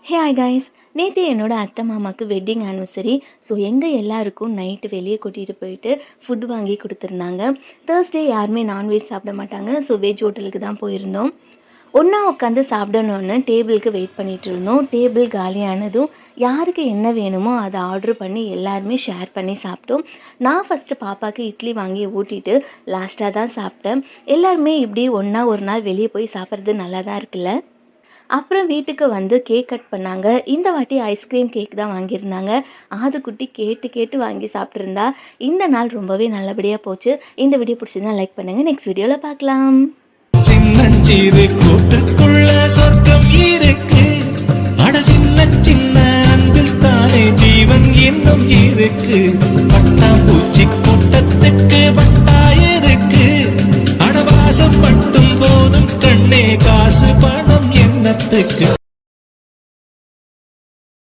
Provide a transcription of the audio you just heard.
Hey hi guys. நேற்று என்னோட அத்தை மாமாவுக்கு வெட்டிங் ஆனிவர்சரி. ஸோ எங்கள் எல்லாருக்கும் நைட்டு வெளியே கூட்டிகிட்டு போயிட்டு ஃபுட் வாங்கி கொடுத்துருந்தாங்க. தேர்ஸ்டே யாருமே நான்வெஜ் சாப்பிட மாட்டாங்க. ஸோ வெஜ் ஹோட்டலுக்கு தான் போயிருந்தோம். ஒன்றா உட்காந்து சாப்பிடணுன்னு டேபிளுக்கு வெயிட் பண்ணிகிட்டு இருந்தோம். டேபிள் காலியானதும் யாருக்கு என்ன வேணுமோ அதை ஆர்டர் பண்ணி எல்லாருமே ஷேர் பண்ணி சாப்பிட்டோம். நான் ஃபஸ்ட்டு பாப்பாவுக்கு இட்லி வாங்கி ஊட்டிட்டு லாஸ்ட்டாக தான் சாப்பிட்டேன். எல்லாருமே இப்படி ஒன்றா ஒரு நாள் வெளியே போய் சாப்பிட்றது நல்லா தான் இருக்குல்ல. அப்புறம் வீட்டுக்கு வந்து கேக் கட் பண்ணாங்க. இந்த வாட்டி ஐஸ்கிரீம் கேக் தான் வாங்கியிருந்தாங்க. ஆதுக்குட்டி கேட்டு கேட்டு வாங்கி சாப்பிட்ருந்தா. இந்த நாள் ரொம்பவே நல்லபடியாக போச்சு. இந்த வீடியோ பிடிச்சிருந்தா லைக் பண்ணுங்கள். நெக்ஸ்ட் வீடியோவில் பார்க்கலாம். சின்னஞ்சிறு கூட்டுக்குள்ள சொர்க்கம் இருக்கு. அட சின்ன சின்ன அன்பில் தானே ஜீவன் இன்னும் இருக்கு.